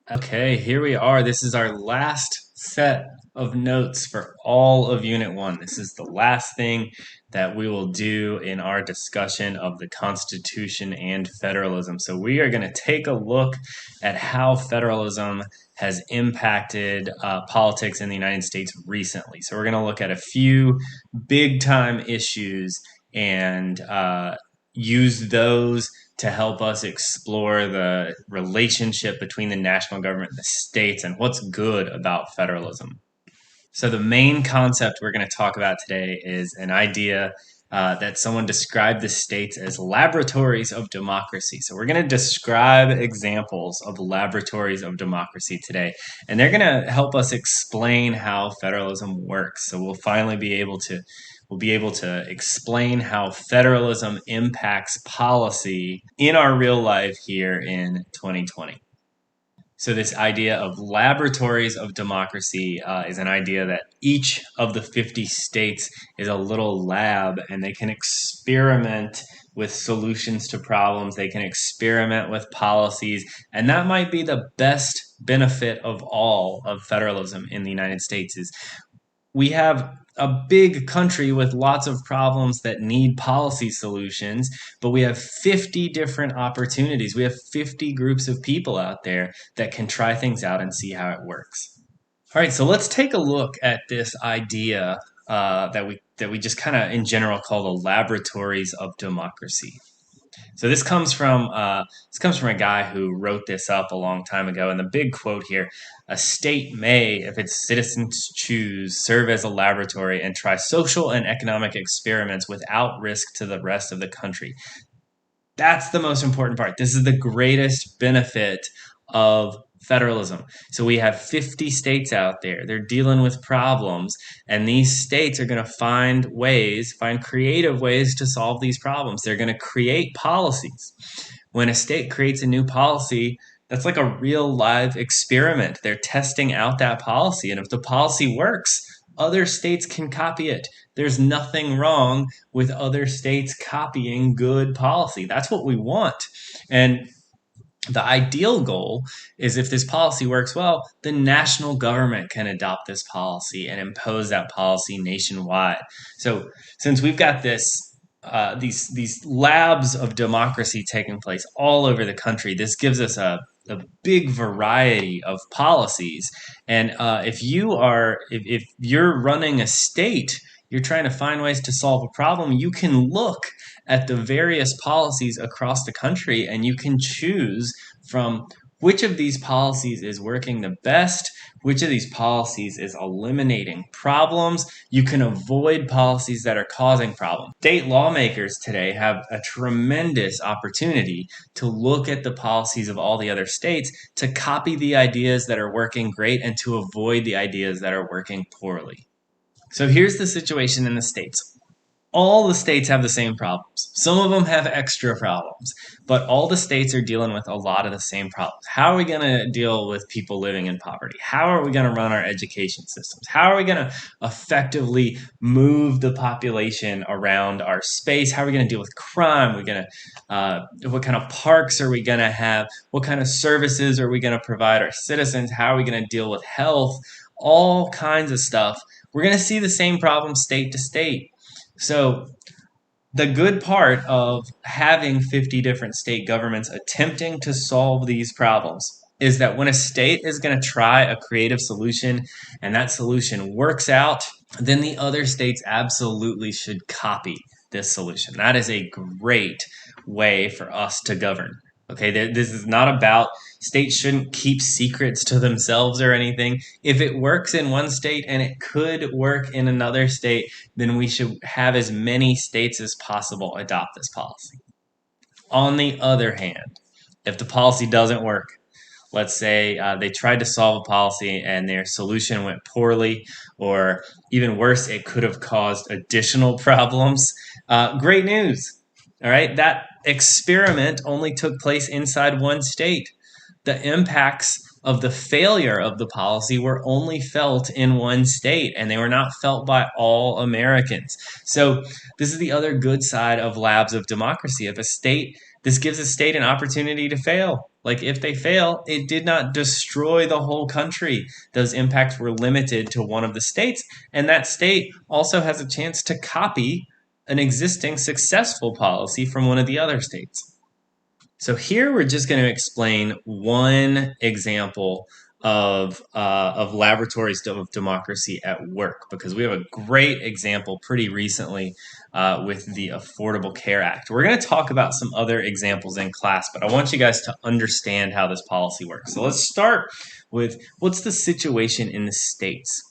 Okay, here we are. This is our last set of notes for all of Unit 1. This is the last thing that we will do in our discussion of the Constitution and federalism. So we are going to take a look at how federalism has impacted politics in the United States recently. So we're going to look at a few big time issues and use those to help us explore the relationship between the national government and the states and what's good about federalism. So, the main concept we're going to talk about today is an idea that someone described the states as laboratories of democracy. So, we're going to describe examples of laboratories of democracy today, and they're going to help us explain how federalism works. So, we'll be able to explain how federalism impacts policy in our real life here in 2020. So, this idea of laboratories of democracy is an idea that each of the 50 states is a little lab and they can experiment with solutions to problems. They can experiment with policies. And that might be the best benefit of all of federalism in the United States is we have a big country with lots of problems that need policy solutions, but we have 50 different opportunities. We have 50 groups of people out there that can try things out and see how it works. All right, so let's take a look at this idea that we just kind of in general call the laboratories of democracy. So this comes from a guy who wrote this up a long time ago, and the big quote here: "A state may, if its citizens choose, serve as a laboratory and try social and economic experiments without risk to the rest of the country." That's the most important part. This is the greatest benefit of federalism. So we have 50 states out there. They're dealing with problems, and these states are going to find creative ways to solve these problems. They're going to create policies. When a state creates a new policy, that's like a real live experiment. They're testing out that policy, and if the policy works, other states can copy it. There's nothing wrong with other states copying good policy. That's what we want. And the ideal goal is if this policy works well, the national government can adopt this policy and impose that policy nationwide. So since we've got these labs of democracy taking place all over the country, this gives us a big variety of policies. And if you're running a state, you're trying to find ways to solve a problem, you can look at the various policies across the country and you can choose from which of these policies is working the best, which of these policies is eliminating problems. You can avoid policies that are causing problems. State lawmakers today have a tremendous opportunity to look at the policies of all the other states, to copy the ideas that are working great and to avoid the ideas that are working poorly. So here's the situation in the states. All the states have the same problems. Some of them have extra problems, but all the states are dealing with a lot of the same problems. How are we going to deal with people living in poverty? How are we going to run our education systems? How are we going to effectively move the population around our space? How are we going to deal with crime? What kind of parks are we going to have? What kind of services are we going to provide our citizens? How are we going to deal with health? All kinds of stuff. We're going to see the same problem state to state. So the good part of having 50 different state governments attempting to solve these problems is that when a state is going to try a creative solution and that solution works out, then the other states absolutely should copy this solution. That is a great way for us to govern. Okay, this is not about states shouldn't keep secrets to themselves or anything. If it works in one state and it could work in another state, then we should have as many states as possible adopt this policy. On the other hand, if the policy doesn't work, let's say they tried to solve a policy and their solution went poorly, or even worse, it could have caused additional problems. Great news. All right, that experiment only took place inside one state. The impacts of the failure of the policy were only felt in one state, and they were not felt by all Americans. So this is the other good side of labs of democracy. This gives a state an opportunity to fail. Like if they fail, it did not destroy the whole country. Those impacts were limited to one of the states, and that state also has a chance to copy an existing successful policy from one of the other states. So here we're just going to explain one example of laboratories of democracy at work, because we have a great example pretty recently with the Affordable Care Act. We're going to talk about some other examples in class, but I want you guys to understand how this policy works. So let's start with what's the situation in the states.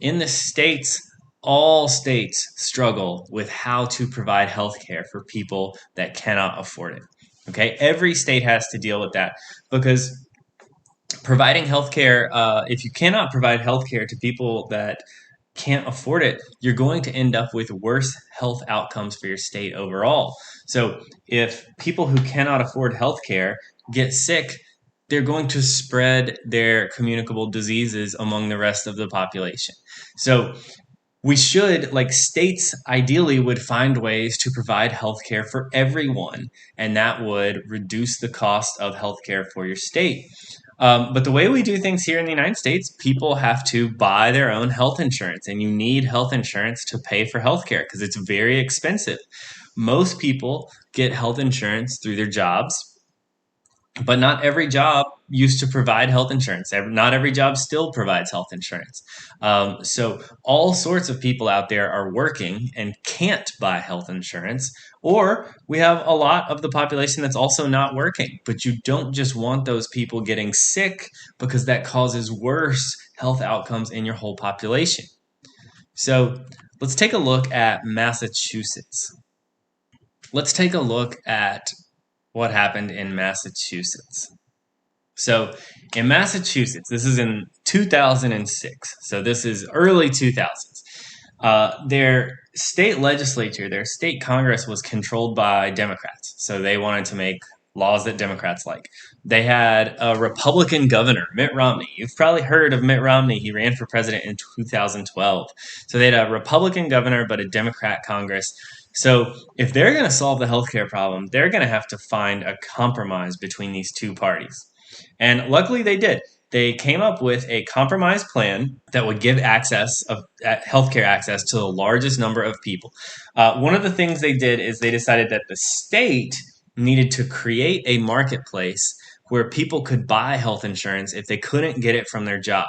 In the states, all states struggle with how to provide health care for people that cannot afford it. Okay, every state has to deal with that, because providing healthcare, if you cannot provide healthcare to people that can't afford it, you're going to end up with worse health outcomes for your state overall. So if people who cannot afford healthcare get sick, they're going to spread their communicable diseases among the rest of the population. So we should, like, states ideally would find ways to provide healthcare for everyone, and that would reduce the cost of healthcare for your state. But the way we do things here in the United States, people have to buy their own health insurance, and you need health insurance to pay for healthcare because it's very expensive. Most people get health insurance through their jobs, but not every job used to provide health insurance. Not every job still provides health insurance. So all sorts of people out there are working and can't buy health insurance, or we have a lot of the population that's also not working. But you don't just want those people getting sick, because that causes worse health outcomes in your whole population. So let's take a look at Massachusetts. Let's take a look at what happened in Massachusetts. So in Massachusetts, this is in 2006. So this is early 2000s. Their state legislature, their state Congress was controlled by Democrats. So they wanted to make laws that Democrats like. They had a Republican governor, Mitt Romney. You've probably heard of Mitt Romney. He ran for president in 2012. So they had a Republican governor, but a Democrat Congress. So if they're going to solve the healthcare problem, they're going to have to find a compromise between these two parties. And luckily they did. They came up with a compromise plan that would give access of healthcare access to the largest number of people. One of the things they did is they decided that the state needed to create a marketplace where people could buy health insurance if they couldn't get it from their job.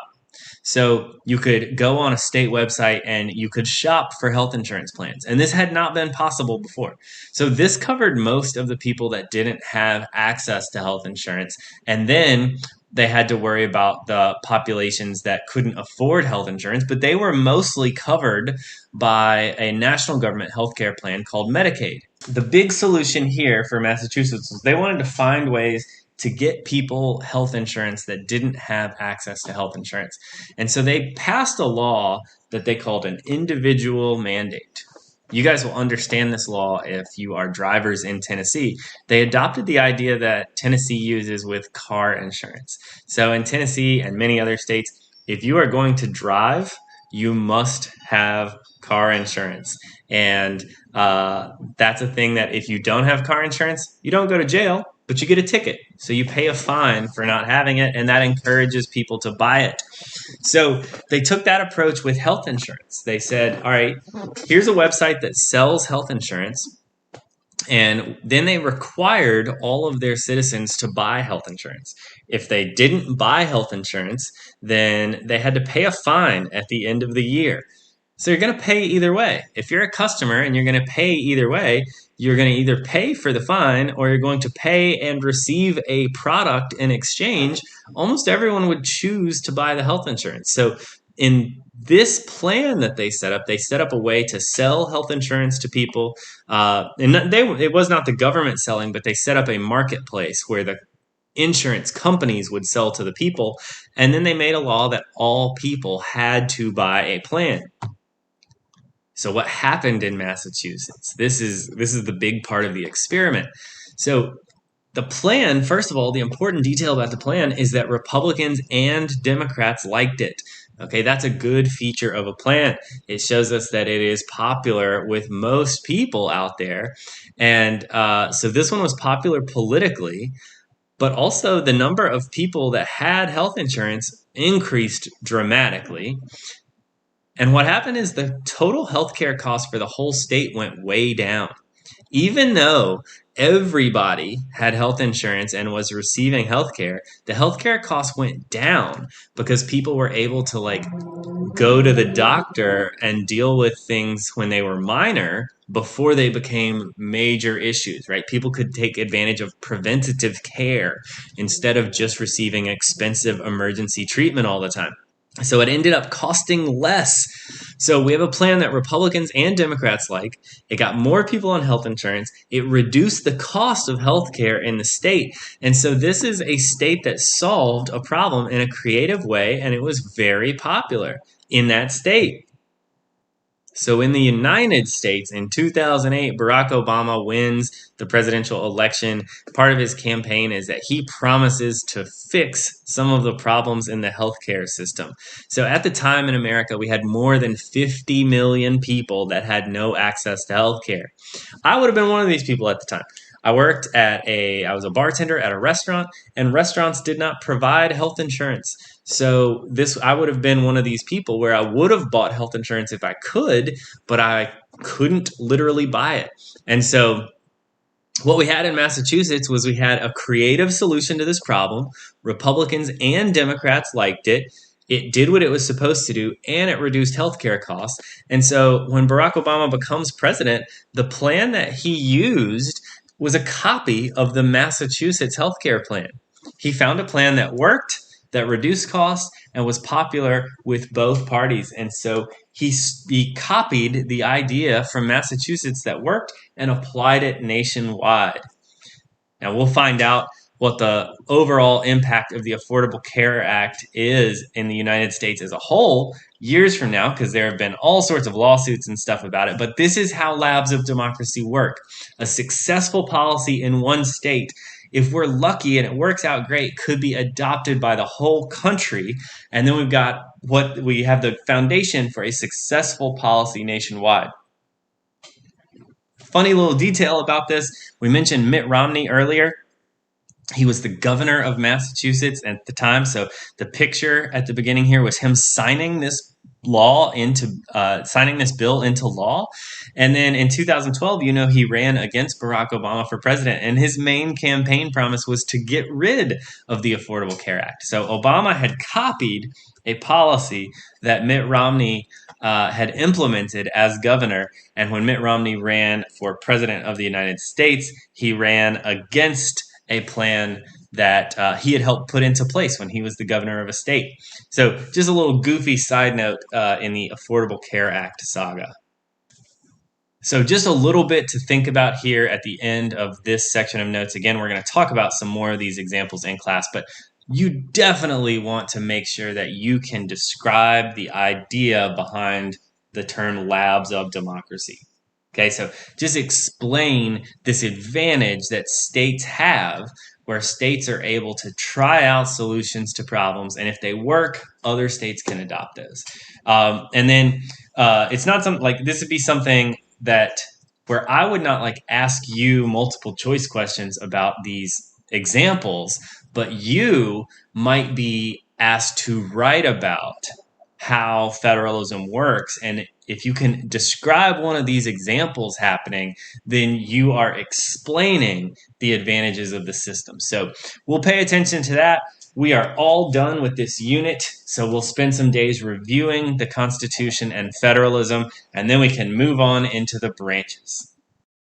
So you could go on a state website and you could shop for health insurance plans. And this had not been possible before. So this covered most of the people that didn't have access to health insurance. And then they had to worry about the populations that couldn't afford health insurance, but they were mostly covered by a national government healthcare plan called Medicaid. The big solution here for Massachusetts was they wanted to find ways to get people health insurance that didn't have access to health insurance. And so they passed a law that they called an individual mandate. You guys will understand this law if you are drivers in Tennessee. They adopted the idea that Tennessee uses with car insurance. So in Tennessee and many other states, if you are going to drive, you must have car insurance. And that's a thing that if you don't have car insurance, you don't go to jail, but you get a ticket. So you pay a fine for not having it, and that encourages people to buy it. So they took that approach with health insurance. They said, all right, here's a website that sells health insurance. And then they required all of their citizens to buy health insurance. If they didn't buy health insurance, then they had to pay a fine at the end of the year. So you're going to pay either way. If you're a customer and you're going to pay either way, you're going to either pay for the fine or you're going to pay and receive a product in exchange. Almost everyone would choose to buy the health insurance. So in this plan that they set up a way to sell health insurance to people. It was not the government selling, but they set up a marketplace where the insurance companies would sell to the people. And then they made a law that all people had to buy a plan. So what happened in Massachusetts? This is the big part of the experiment. So the plan, first of all, the important detail about the plan is that Republicans and Democrats liked it. Okay, that's a good feature of a plan. It shows us that it is popular with most people out there. And so this one was popular politically. But also the number of people that had health insurance increased dramatically. And what happened is the total healthcare cost for the whole state went way down. Even though everybody had health insurance and was receiving healthcare, the healthcare costs went down because people were able to go to the doctor and deal with things when they were minor before they became major issues, right? People could take advantage of preventative care instead of just receiving expensive emergency treatment all the time. So it ended up costing less. So we have a plan that Republicans and Democrats like. It got more people on health insurance. It reduced the cost of healthcare in the state. And so this is a state that solved a problem in a creative way, and it was very popular in that state. So in the United States in 2008, Barack Obama wins the presidential election. Part of his campaign is that he promises to fix some of the problems in the healthcare system. So at the time in America, we had more than 50 million people that had no access to healthcare. I would have been one of these people at the time. I was a bartender at a restaurant, and restaurants did not provide health insurance. So I would have been one of these people where I would have bought health insurance if I could, but I couldn't literally buy it. And so what we had in Massachusetts was we had a creative solution to this problem. Republicans and Democrats liked it. It did what it was supposed to do, and it reduced healthcare costs. And so when Barack Obama becomes president, the plan that he used was a copy of the Massachusetts healthcare plan. He found a plan that worked, that reduced costs, and was popular with both parties. And so he copied the idea from Massachusetts that worked and applied it nationwide. Now we'll find out what the overall impact of the Affordable Care Act is in the United States as a whole years from now, because there have been all sorts of lawsuits and stuff about it. But this is how labs of democracy work. A successful policy in one state, if we're lucky and it works out great, could be adopted by the whole country. And then we have the foundation for a successful policy nationwide. Funny little detail about this, we mentioned Mitt Romney earlier. He was the governor of Massachusetts at the time. So the picture at the beginning here was him signing this bill into law. And then in 2012, he ran against Barack Obama for president. And his main campaign promise was to get rid of the Affordable Care Act. So Obama had copied a policy that Mitt Romney had implemented as governor. And when Mitt Romney ran for president of the United States, he ran against a plan that he had helped put into place when he was the governor of a state. So just a little goofy side note in the Affordable Care Act saga. So just a little bit to think about here at the end of this section of notes. Again, we're going to talk about some more of these examples in class, but you definitely want to make sure that you can describe the idea behind the term labs of democracy. Okay, so just explain this advantage that states have, where states are able to try out solutions to problems, and if they work, other states can adopt those. And then it's not something like this would be something that where I would not ask you multiple choice questions about these examples, but you might be asked to write about how federalism works. And if you can describe one of these examples happening, then you are explaining the advantages of the system. So we'll pay attention to that. We are all done with this unit, so we'll spend some days reviewing the Constitution and federalism, and then we can move on into the branches.